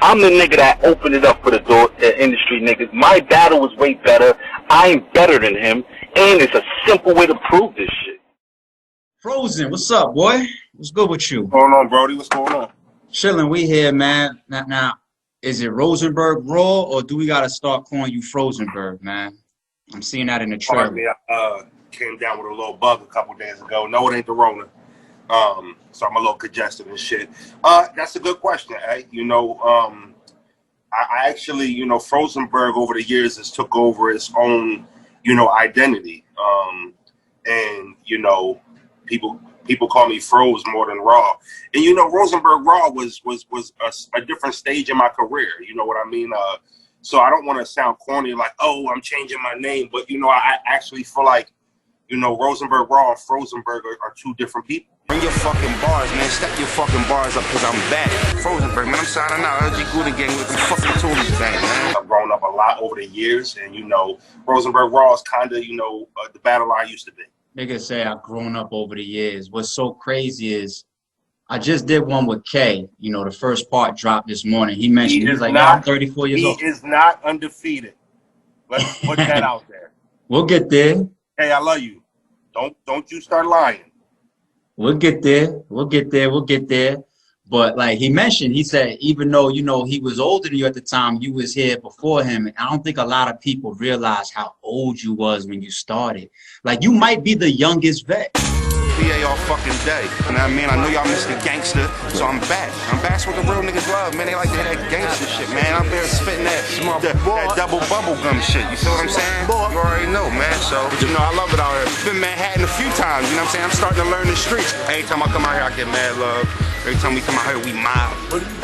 I'm the nigga that opened it up for the door, industry niggas. My battle was way better. I ain't better than him, and it's a simple way to prove this shit. Frozen, what's up, boy? What's good with you? What's going on, Brody? What's going on? Chilling, we here, man. Now, is it Rosenberg Raw, or do we gotta start calling you Frosenberg, man? I'm seeing that in the trailer. Pardon me, I came down with a little bug a couple days ago. No, it ain't the Rona. So I'm a little congested and shit. That's a good question, eh? You know, I actually, you know, Rosenberg over the years has took over its own, you know, identity. And, you know, people call me Froze more than Raw. And, you know, Rosenberg Raw was a different stage in my career. You know what I mean? So I don't want to sound corny like, oh, I'm changing my name. But, you know, I actually feel like, you know, Rosenberg Raw and Frozenberg are two different people. Bring your fucking bars, man. Step your fucking bars up, because I'm back. Frozenberg, man, I'm signing out. LG Gouda gang with the fucking tools back, man. I've grown up a lot over the years, and, you know, Rosenberg Raw is kind of, you know, the battle I used to be. Niggas say I've grown up over the years. What's so crazy is I just did one with K. You know, the first part dropped this morning. He mentioned, he's like, yeah, I'm 34 years old. He is not undefeated. Let's put that out there. We'll get there. Hey, I love you. Don't you start lying. We'll get there. We'll get there. We'll get there. But like he mentioned, he said, even though, you know, he was older than you at the time, you was here before him. And I don't think a lot of people realize how old you was when you started. Like, you might be the youngest vet. PA all fucking day. You know what I mean? I know y'all miss the gangster, so I'm back. I'm back with the real niggas love, man. They like to hear that gangster shit, man. I'm there spitting that double bubble gum shit. You feel what I'm saying? You already know, man. So, you know, I love it out here. Been Manhattan a few times, you know what I'm saying? I'm starting to learn the streets. Anytime I come out here, I get mad love. Every time we come out here, we mob.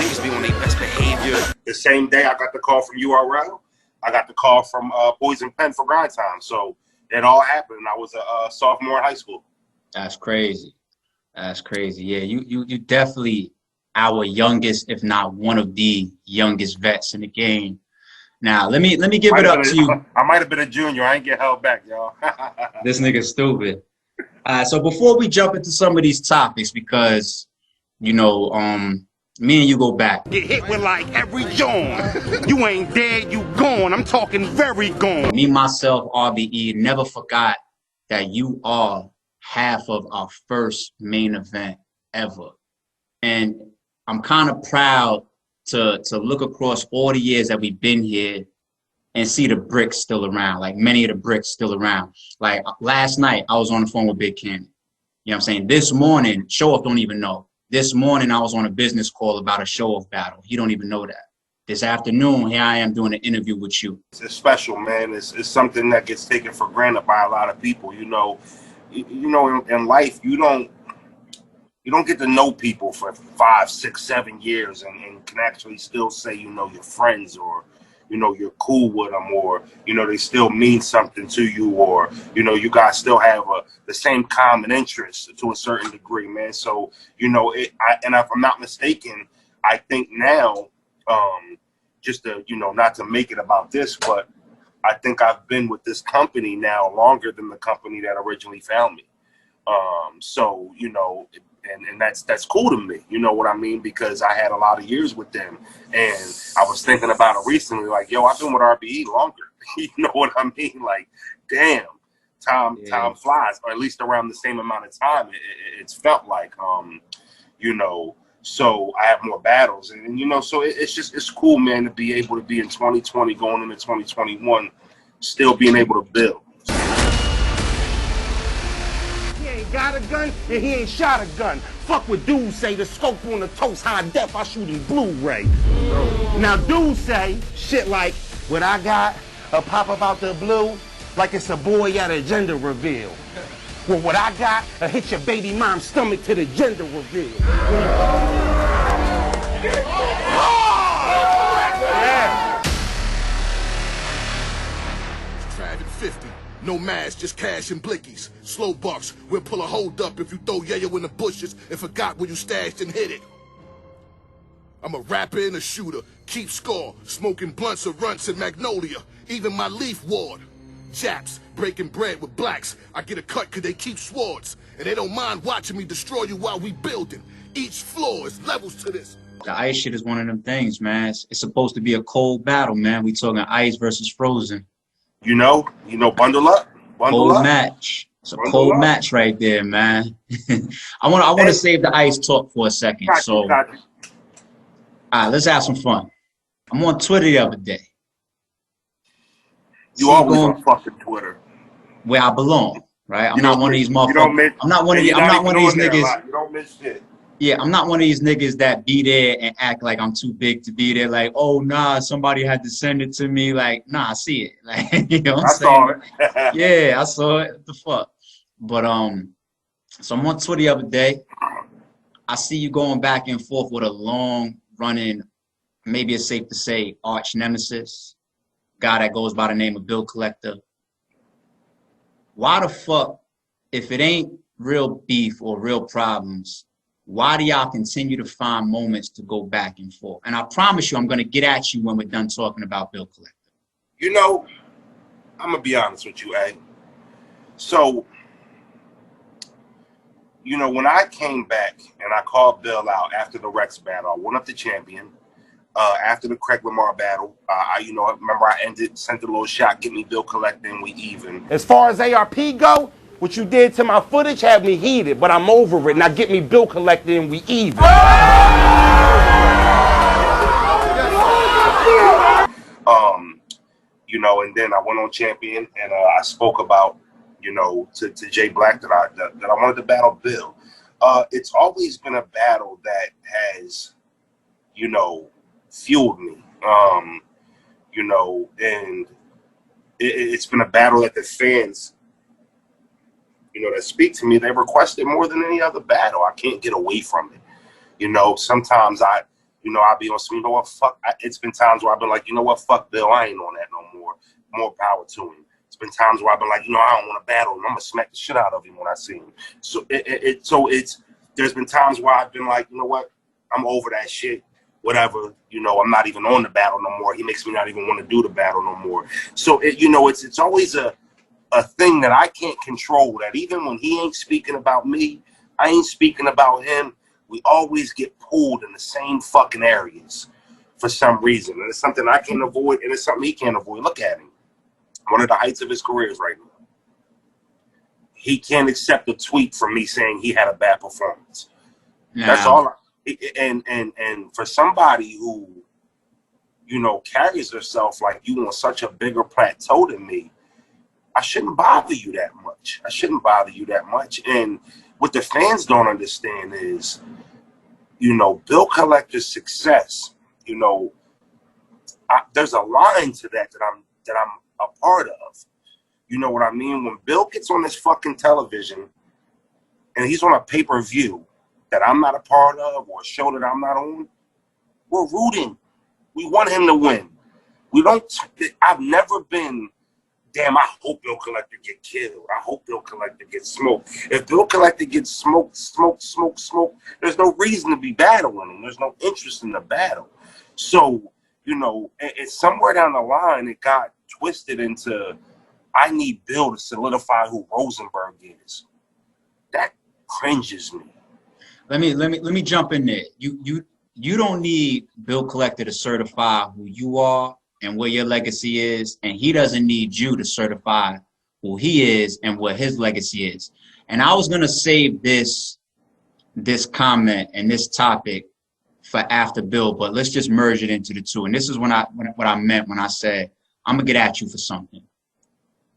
Niggas be on their best behavior. The same day I got the call from URL, I got the call from Boys and Pen for Grind Time. So it all happened. I was a sophomore in high school. That's crazy. That's crazy. Yeah, you definitely our youngest, if not one of the youngest vets in the game. Now, let me give it up to you. I might have been a junior. I ain't get held back, y'all. This nigga's stupid. So before we jump into some of these topics, because, you know, me and you go back. Get hit with like every yawn. You ain't dead, you gone. I'm talking very gone. Me, myself, RBE, never forgot that you are half of our first main event ever. And I'm kind of proud to look across all the years that we've been here and see the bricks still around, like many of the bricks still around. Like last night, I was on the phone with Big Cannon. You know what I'm saying? This morning, Show Off don't even know. This morning, I was on a business call about a Show Off battle. He don't even know that. This afternoon, here I am doing an interview with you. It's special, man. It's something that gets taken for granted by a lot of people. You know, in life, you don't get to know people for 5, 6, 7 years and can actually still say, you know, you're friends, or, you know, you're cool with them, or, you know, they still mean something to you, or, you know, you guys still have the same common interest to a certain degree, man. So, you know, and if I'm not mistaken, I think now, just to, you know, not to make it about this, but I think I've been with this company now longer than the company that originally found me. So, you know, and that's cool to me, you know what I mean? Because I had a lot of years with them, and I was thinking about it recently, like, yo, I've been with RBE longer. You know what I mean? Like, damn, time flies, or at least around the same amount of time it's felt like, you know. So I have more battles, and you know, so it's cool, man, to be able to be in 2020 going into 2021, still being able to build. He ain't got a gun and he ain't shot a gun. Fuck what dudes say, the scope on the toast, high def, I shoot in Blu-ray. Now dudes say shit like, what I got, a pop up out the blue, like it's a boy at a gender reveal. Well, what I got, hit your baby mom's stomach to the gender reveal. Yeah. Driving 50, no mask, just cash and blickies. Slow bucks, we'll pull a hold up if you throw yayo in the bushes and forgot where you stashed and hit it. I'm a rapper and a shooter, keep score, smoking blunts or runts in Magnolia, even my leaf ward. Chaps, breaking bread with blacks. I get a cut cause they keep swords, and they don't mind watching me destroy you while we building. Each floor is levels to this. The ice shit is one of them things, man. It's supposed to be a cold battle, man. We talking ice versus frozen. You know, bundle up. Cold match. It's a cold match right there, man. I want to save the ice talk for a second. All right, let's have some fun. I'm on Twitter the other day. You always on fucking Twitter. Where I belong, right? I'm not one of these motherfuckers. I'm not one of these niggas. You don't miss shit. Yeah, I'm not one of these niggas that be there and act like I'm too big to be there. Like, oh, nah, somebody had to send it to me. Like, nah, I see it. Like, you know what I'm saying? Saw it. Yeah, I saw it. What the fuck? But, so I'm on Twitter the other day. I see you going back and forth with a long-running, maybe it's safe to say, arch nemesis, guy that goes by the name of Bill Collector. Why the fuck, if it ain't real beef or real problems, why do y'all continue to find moments to go back and forth? And I promise you, I'm going to get at you when we're done talking about Bill Collector. You know, I'm going to be honest with you, So, you know, when I came back and I called Bill out after the Rex battle, I went up to champion. After the Craig Lamar battle, remember I sent a little shot, get me Bill Collector, and we even. As far as ARP go, what you did to my footage had me heated, but I'm over it. Now get me Bill Collector and we even. You know, and then I went on champion and I spoke about, you know, to Jay Black that I wanted to battle Bill. It's always been a battle that has, you know, fueled me. You know, and it's been a battle that the fans, you know, that speak to me, they requested more than any other battle. I can't get away from it. You know, sometimes I'll be on some, you know what, fuck. It's been times where I've been like, you know what, fuck Bill, I ain't on that no more. More power to him. It's been times where I've been like, you know, I don't want to battle him. I'm going to smack the shit out of him when I see him. So there's been times where I've been like, you know what, I'm over that shit. Whatever, you know, I'm not even on the battle no more. He makes me not even want to do the battle no more. So, you know, it's always a thing that I can't control, that even when he ain't speaking about me, I ain't speaking about him, we always get pulled in the same fucking areas for some reason. And it's something I can't avoid, and it's something he can't avoid. Look at him. One of the heights of his career is right now. He can't accept a tweet from me saying he had a bad performance. Yeah. That's all. And for somebody who, you know, carries herself like you on such a bigger plateau than me, I shouldn't bother you that much. And what the fans don't understand is, you know, Bill Collector's success, you know, there's a line to that I'm a part of. You know what I mean? When Bill gets on this fucking television and he's on a pay-per-view that I'm not a part of or a show that I'm not on, we're rooting. We want him to win. I've never been, damn, I hope Bill Collector get killed. I hope Bill Collector gets smoked. If Bill Collector gets smoked, there's no reason to be battling him. There's no interest in the battle. So, you know, it's somewhere down the line it got twisted into, I need Bill to solidify who Rosenberg is. That cringes me. Let me jump in there. You don't need Bill Collector to certify who you are and what your legacy is, and he doesn't need you to certify who he is and what his legacy is. And I was gonna save this comment and this topic for after Bill, but let's just merge it into the two. And this is what I meant when I said I'm gonna get at you for something.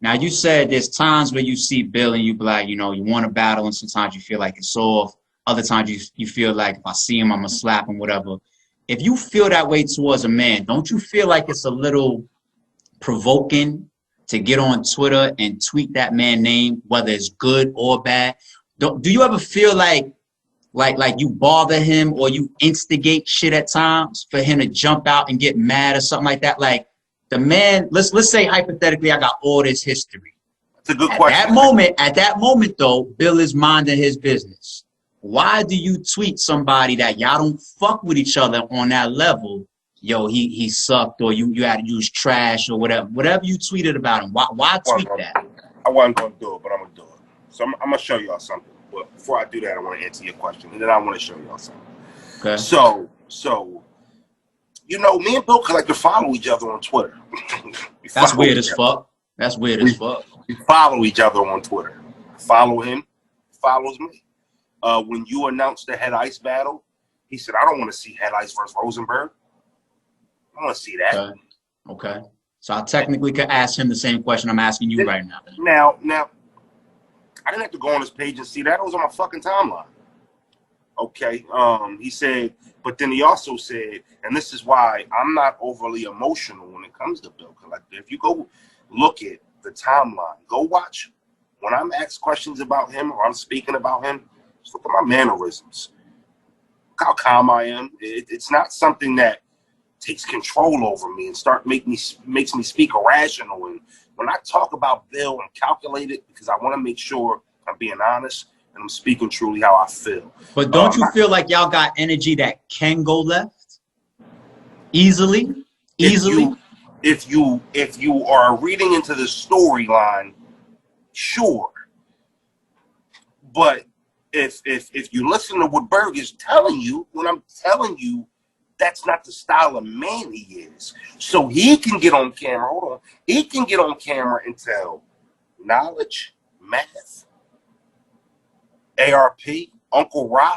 Now you said there's times where you see Bill and you be like, you know, you want to battle, and sometimes you feel like it's off. Other times you feel like if I see him, I'm gonna slap him, whatever. If you feel that way towards a man, don't you feel like it's a little provoking to get on Twitter and tweet that man's name, whether it's good or bad? Do you ever feel like you bother him or you instigate shit at times for him to jump out and get mad or something like that? Like the man, let's say hypothetically, I got all this history. That's a good question. At that moment though, Bill is minding his business. Why do you tweet somebody that y'all don't fuck with each other on that level? Yo, he sucked, or you had to use trash or whatever you tweeted about him. Why tweet that? I wasn't gonna do it, but I'm gonna do it. So I'm gonna show y'all something. But before I do that, I want to answer your question, and then I want to show y'all something. Okay. So, you know, me and Bill Collector follow each other on Twitter. That's weird as fuck. That's weird as fuck. We follow each other on Twitter. I follow him, he follows me. When you announced the Head Ice battle, he said, I don't want to see Head Ice versus Rosenberg. I want to see that. Okay. So I technically could ask him the same question I'm asking you right now. Now, I didn't have to go on his page and see that. It was on my fucking timeline. Okay. He said, but then he also said, and this is why I'm not overly emotional when it comes to Bill Collector. If you go look at the timeline, go watch when I'm asked questions about him or I'm speaking about him, just look at my mannerisms. Look how calm I am. It's not something that takes control over me and makes me speak irrational. And when I talk about Bill and calculate it, because I want to make sure I'm being honest and I'm speaking truly how I feel. But don't you feel like y'all got energy that can go left easily? If you are reading into the storyline, sure. But if you listen to what Berg is telling you, when I'm telling you, that's not the style of man he is. So he can get on camera. Hold on. He can get on camera and tell knowledge, math, ARP, Uncle Ra,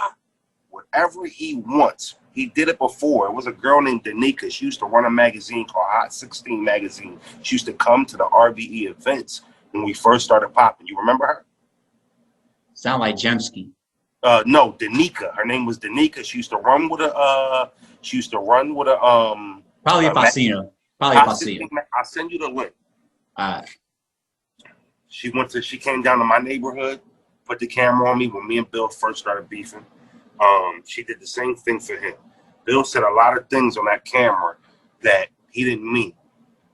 whatever he wants. He did it before. It was a girl named Danica. She used to run a magazine called Hot 16 magazine. She used to come to the RBE events when we first started popping. You remember her? Sound like Jemsky. No, Danica. Her name was Danica. She used to run with a Probably if I see her. I'll send you the link. Alright. She came down to my neighborhood, put the camera on me when me and Bill first started beefing. She did the same thing for him. Bill said a lot of things on that camera that he didn't mean.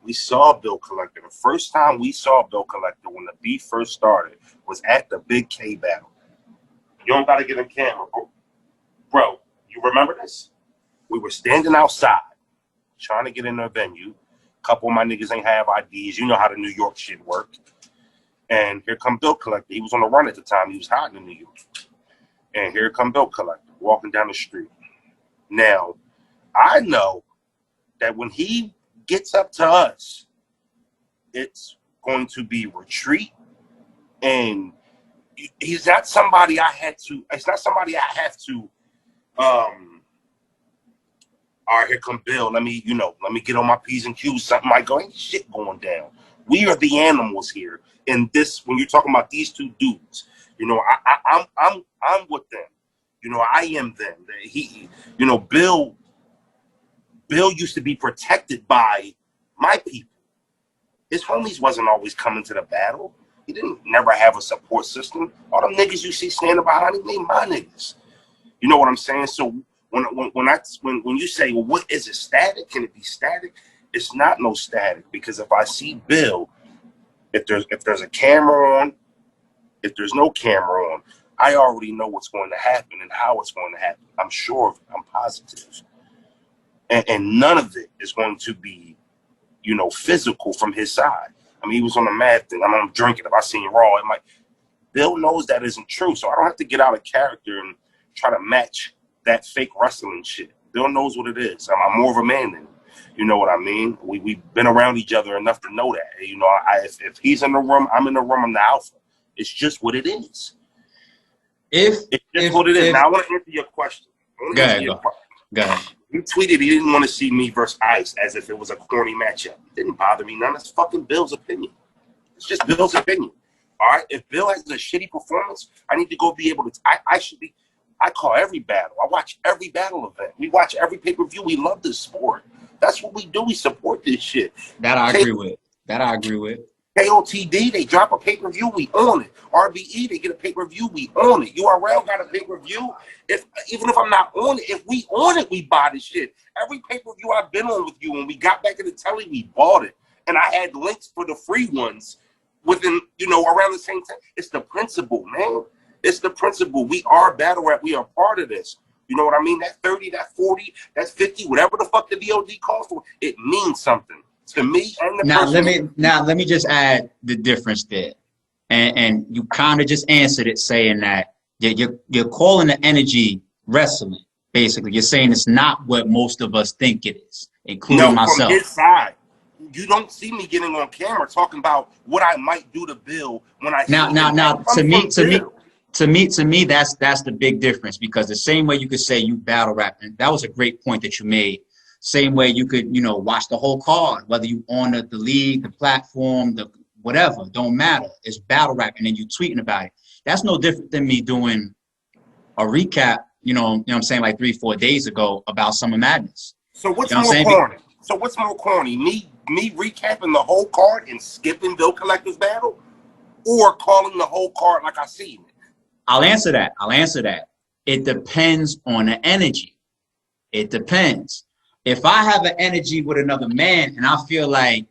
We saw Bill Collector. The first time we saw Bill Collector when the beef first started was at the Big K battle. You don't got to get on camera, bro. You remember this? We were standing outside trying to get in a venue. A couple of my niggas ain't have IDs. You know how the New York shit worked. And here come Bill Collector. He was on the run at the time. He was hiding in New York. And here come Bill Collector walking down the street. Now, I know that when he gets up to us, it's going to be retreat. And he's not somebody it's not somebody I have to, all right, here come Bill. Let me get on my P's and Q's. Something might go, ain't shit going down. We are the animals here. And this, when you're talking about these two dudes, you know, I'm with them. You know, I am them. Bill used to be protected by my people. His homies wasn't always coming to the battle. He didn't never have a support system. All them niggas you see standing behind him, they my niggas. You know what I'm saying? So when you say, well, what is it, static? Can it be static? It's not no static, because if I see Bill, if there's a camera on, if there's no camera on, I already know what's going to happen and how it's going to happen. I'm sure of it. I'm positive. And none of it is going to be, you know, physical from his side. I mean, he was on the mad thing. I'm drinking. If I seen Raw, it might. Bill knows that isn't true, so I don't have to get out of character and try to match that fake wrestling shit. Bill knows what it is. I'm more of a man than him. You know what I mean? We've been around each other enough to know that. You know, if he's in the room, I'm in the room. I'm the alpha. It's just what it is. It's just what it is. Now I want to answer your question. Go ahead. You tweeted he didn't want to see me versus Ice as if it was a corny matchup. It didn't bother me none. It's fucking Bill's opinion. It's just Bill's opinion. All right? If Bill has a shitty performance, I need to go be able to. I call every battle. I watch every battle event. We watch every pay-per-view. We love this sport. That's what we do. We support this shit. That I agree with. KOTD, they drop a pay-per-view, we own it. RBE, they get a pay-per-view, we own it. URL got a pay-per-view. Even if I'm not on it, if we own it, we buy this shit. Every pay-per-view I've been on with you, when we got back in the telly, we bought it. And I had links for the free ones within, you know, around the same time. It's the principle, man. It's the principle. We are battle rap. We are part of this. You know what I mean? That 30, that 40, that 50, whatever the fuck the VOD calls for, it means something to me and the person. Let me just add the difference there. And you kind of just answered it saying that you're calling the energy wrestling, Basically, you're saying it's not what most of us think it is, including No, myself. from his side. You don't see me getting on camera talking about what I might do to Bill when I see him. Now, to me, that's the big difference, because the same way you could say you battle rap, and that was a great point that you made. Same way you could, watch the whole card, whether you on the league, the platform, the whatever, don't matter. It's battle rap, and then you tweeting about it. That's no different than me doing a recap, you know what I'm saying, like 3-4 days ago about Summer Madness. So what's more corny? So what's more corny? Me recapping the whole card and skipping Bill Collector's battle, or calling the whole card like I seen it? I'll answer that. It depends on the energy. It depends. If I have an energy with another man and I feel like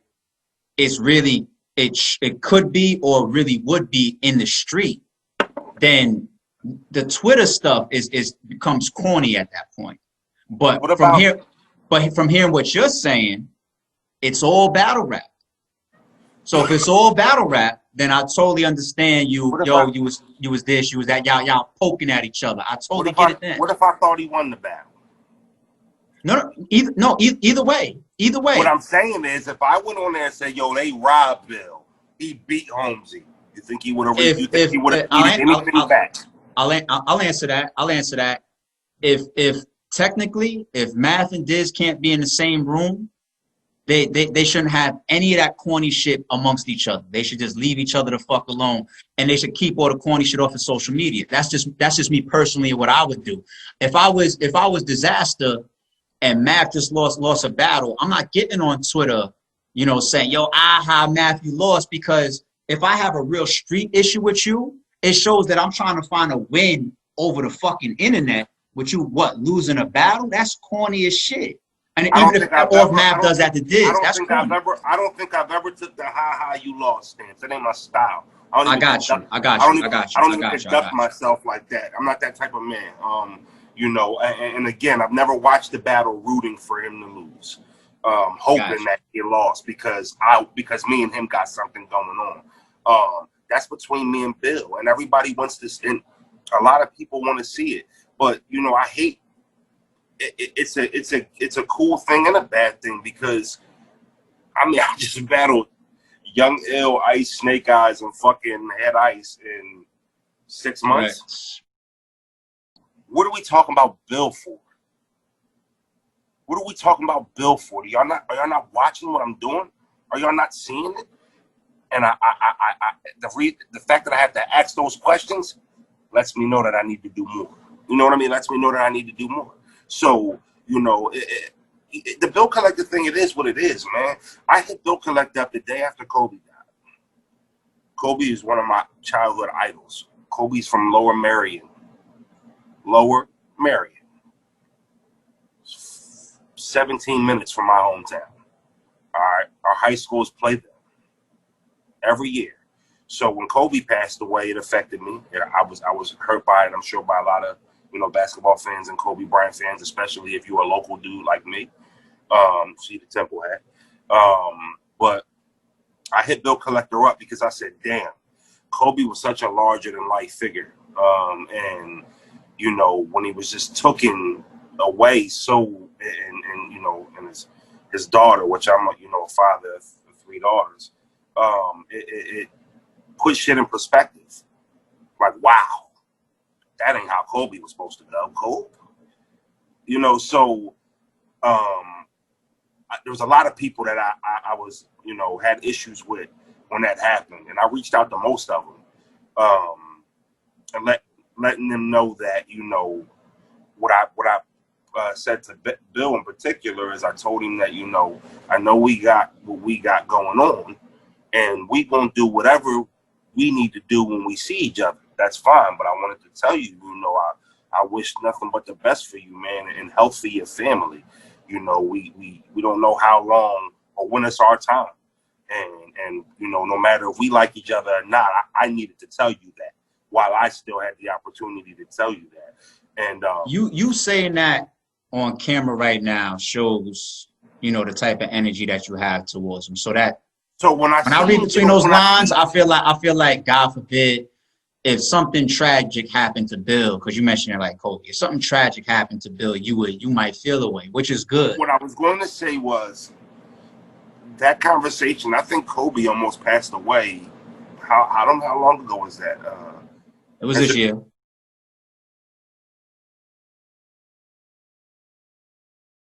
it's really, it could be or really would be in the street, then the Twitter stuff becomes corny at that point. But from hearing what you're saying, it's all battle rap. So if it's all battle rap, then I totally understand you. You was this, you was that. Y'all poking at each other. I totally get it then. What if I thought he won the battle? Either way. What I'm saying is, if I went on there and said, "Yo, they robbed Bill. He beat Holmesy," you think he would have? You think he would have anything back? I'll answer that. If technically, if Math and Diz can't be in the same room, they shouldn't have any of that corny shit amongst each other. They should just leave each other the fuck alone, and they should keep all the corny shit off of social media. That's just me personally, what I would do. If I was Disaster and Math just lost a battle, I'm not getting on Twitter, saying, "Yo, Matthew lost," because if I have a real street issue with you, it shows that I'm trying to find a win over the fucking internet. With you, losing a battle? That's corny as shit. And even if Math does that to Diz, that's corny. I don't think I've ever took the you lost stance. That ain't my style. I got you. I don't even conduct myself like that. I'm not that type of man. And again, I've never watched the battle rooting for him to lose, hoping that he lost because me and him got something going on. That's between me and Bill, and everybody wants to. And a lot of people want to see it, but I hate. It's a cool thing and a bad thing, because I just battled Young Ill, Ice, Snake Eyes, and fucking Head Ice in 6 months. Right. What are we talking about Bill for? What are we talking about Bill for? Are y'all not watching what I'm doing? Are y'all not seeing it? And the fact that I have to ask those questions lets me know that I need to do more. You know what I mean? Lets me know that I need to do more. So, the Bill Collector thing, it is what it is, man. I hit Bill Collector up the day after Kobe died. Kobe is one of my childhood idols. Kobe's from Lower Merion. 17 minutes from my hometown. All right. Our high schools play them every year. So when Kobe passed away, it affected me. I was hurt by it, I'm sure, by a lot of basketball fans and Kobe Bryant fans, especially if you're a local dude like me. See the Temple hat. But I hit Bill Collector up because I said, damn, Kobe was such a larger than life figure. And when he was just taken away, and his daughter, which I'm a father of 3 daughters, it put shit in perspective. Like, wow. That ain't how Kobe was supposed to go. Kobe. There was a lot of people that I was, had issues with when that happened. And I reached out to most of them. And letting them know that, what I said to Bill in particular is I told him that, I know we got what we got going on, and we gonna do whatever we need to do when we see each other. That's fine, but I wanted to tell you, I wish nothing but the best for you, man, and health for your family. We don't know how long or when it's our time, and no matter if we like each other or not, I needed to tell you that while I still had the opportunity to tell you that. And you saying that on camera right now shows the type of energy that you have towards him. So when I read between those lines, I feel like God forbid, if something tragic happened to Bill, because you mentioned it like Kobe, if something tragic happened to Bill, you might feel the way, which is good. What I was going to say was that conversation. I think Kobe almost passed away. I don't know how long ago was that. It was this year.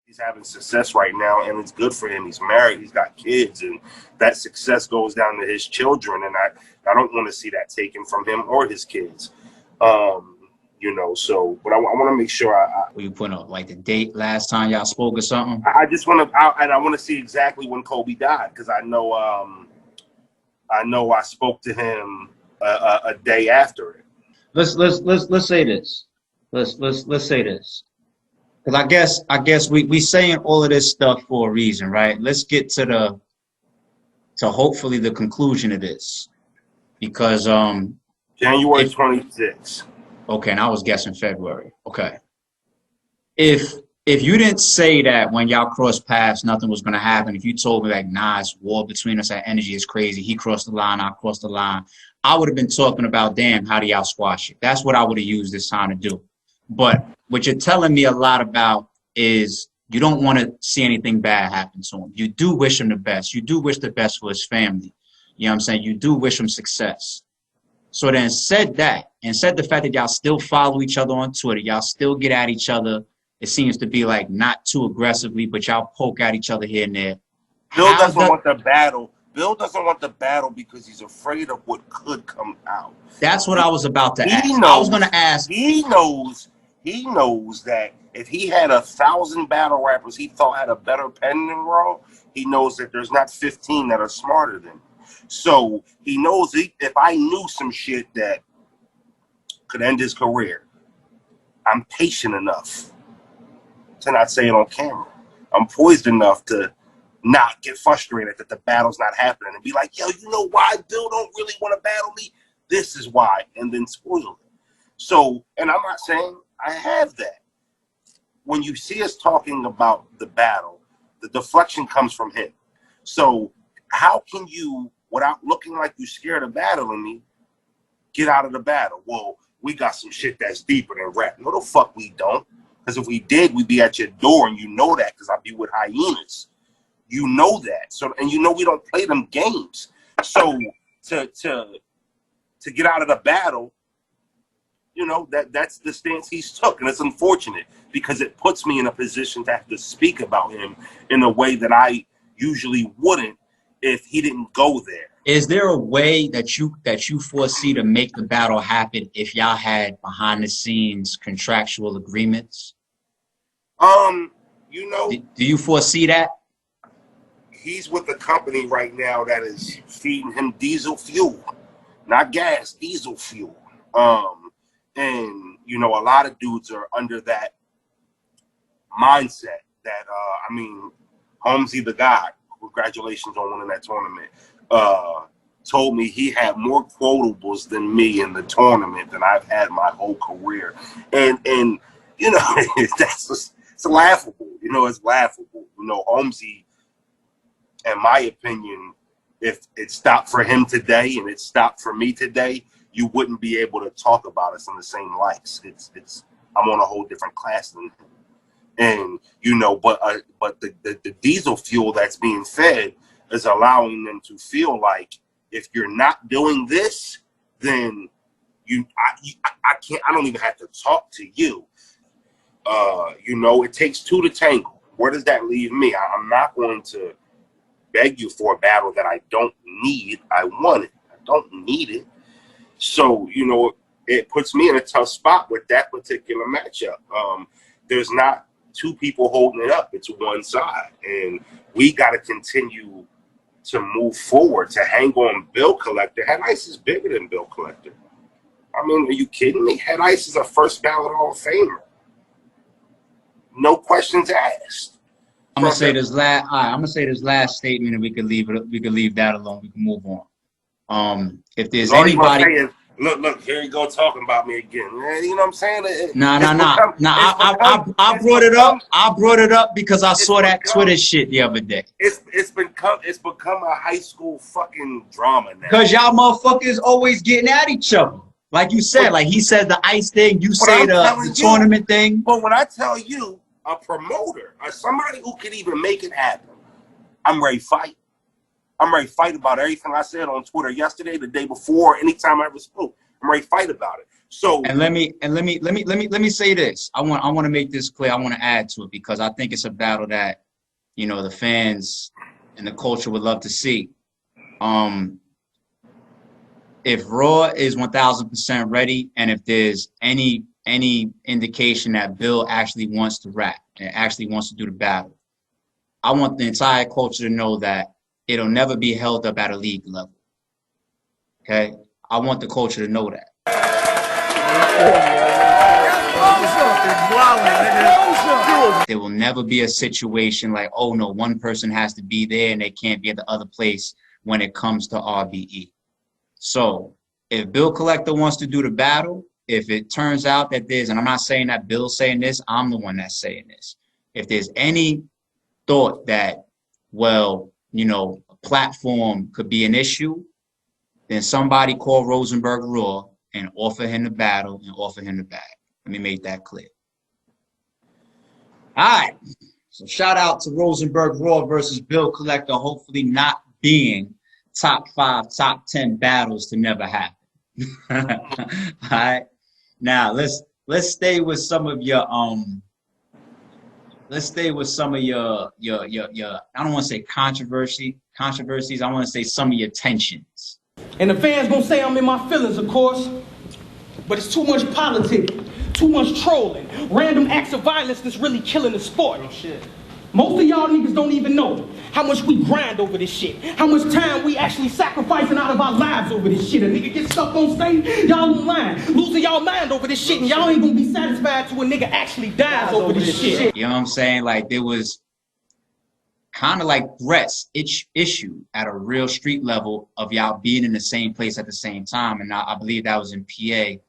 He's having success right now, and it's good for him. He's married, he's got kids, and that success goes down to his children. And I don't want to see that taken from him or his kids. You know, so, but I want to make sure Will you put up like the date last time y'all spoke or something? I just want to, and I want to see exactly when Kobe died, because I know I spoke to him a day after it. Let's say this. Let's say this. Because I guess we saying all of this stuff for a reason, right? Let's get to hopefully the conclusion of this. Because January 26th. Okay, and I was guessing February. Okay. If you didn't say that when y'all crossed paths, nothing was gonna happen. If you told me like, nah, it's war between us, that energy is crazy. He crossed the line, I crossed the line. I would have been talking about, damn, how do y'all squash it? That's what I would have used this time to do. But what you're telling me a lot about is you don't want to see anything bad happen to him. You do wish him the best. You do wish the best for his family. You know what I'm saying? You do wish him success. So then said that, and said the fact that y'all still follow each other on Twitter, y'all still get at each other. It seems to be like not too aggressively, but y'all poke at each other here and there. Bill doesn't want the battle. Bill doesn't want the battle because he's afraid of what could come out. That's what I was about to ask. Knows, I was going to ask. He knows that if he had 1,000 battle rappers he thought had a better pen than Raw, he knows that there's not 15 that are smarter than him. So he knows if I knew some shit that could end his career, I'm patient enough to not say it on camera. I'm poised enough to not get frustrated that the battle's not happening and be like, yo, you know why Bill don't really want to battle me? This is why, and then spoil it. So, and I'm not saying I have that. When you see us talking about the battle, the deflection comes from him. So how can you, without looking like you're scared of battling me, get out of the battle? Well, we got some shit that's deeper than rap. No, the fuck we don't. Because if we did, we'd be at your door, and you know that because I'd be with hyenas. You know that. So, and you know we don't play them games. So to get out of the battle, you know, that's the stance he's took. And it's unfortunate because it puts me in a position to have to speak about him in a way that I usually wouldn't if he didn't go there. Is there a way that you foresee to make the battle happen if y'all had behind the scenes contractual agreements? You know, do you foresee that? He's with a company right now that is feeding him diesel fuel, not gas, diesel fuel. And you know, a lot of dudes are under that mindset that I mean, Holmesy the guy, congratulations on winning that tournament, told me he had more quotables than me in the tournament than I've had my whole career. And you know, it's laughable. You know, it's laughable. You know, Holmesy, in my opinion, if it stopped for him today and it stopped for me today, you wouldn't be able to talk about us in the same lights. I'm on a whole different class than him. And you know, but the diesel fuel that's being fed is allowing them to feel like if you're not doing this, then I can't. I don't even have to talk to you. You know, it takes two to tango. Where does that leave me? I'm not going to beg you for a battle that I don't need. I want it. I don't need it. So, you know, it puts me in a tough spot with that particular matchup. There's not two people holding it up. It's one side. And we got to continue to move forward, to hang on Bill Collector. Head Ice is bigger than Bill Collector. I mean, are you kidding me? Head Ice is a first ballot Hall of Famer. No questions asked. I'm gonna say this last statement, and we can leave it. We can leave that alone. We can move on. If there's anybody, look, here you go talking about me again. You know what I'm saying? I brought it up. I brought it up because I saw that Twitter shit the other day. It's become a high school fucking drama now. Because y'all motherfuckers always getting at each other. Like you said, like he said the ice thing, you But say I'm the telling you, tournament thing. But when I tell you, a promoter, or somebody who could even make it happen, I'm ready to fight. I'm ready to fight about everything I said on Twitter yesterday, the day before, anytime I ever spoke. I'm ready to fight about it. So And let me say this. I want to make this clear. I want to add to it because I think it's a battle that, you know, the fans and the culture would love to see. If Raw is 1000% ready, and if there's any indication that Bill actually wants to rap and actually wants to do the battle, I want the entire culture to know that it'll never be held up at a league level. Okay? I want the culture to know that. There will never be a situation like, oh no, one person has to be there and they can't be at the other place when it comes to RBE. So if Bill Collector wants to do the battle, if it turns out that there's, and I'm not saying that Bill's saying this, I'm the one that's saying this. If there's any thought that, well, you know, a platform could be an issue, then somebody call Rosenberg Raw and offer him the battle and offer him the bag. Let me make that clear. All right. So shout out to Rosenberg Raw versus Bill Collector, hopefully not being top 5, top 10 battles to never happen. All right. Now let's stay with some of your I don't want to say controversies. I want to say some of your tensions. And the fans gonna say I'm in my feelings, of course, but it's too much politics, too much trolling, random acts of violence that's really killing the sport. Oh, shit. Most of y'all niggas don't even know how much we grind over this shit, how much time we actually sacrificing out of our lives over this shit. A nigga get stuck on stage, y'all online, losing y'all mind over this shit, and y'all ain't gonna be satisfied till a nigga actually dies over this shit. You know what I'm saying? Like, there was kind of like threats issue at a real street level of y'all being in the same place at the same time, and I believe that was in PA.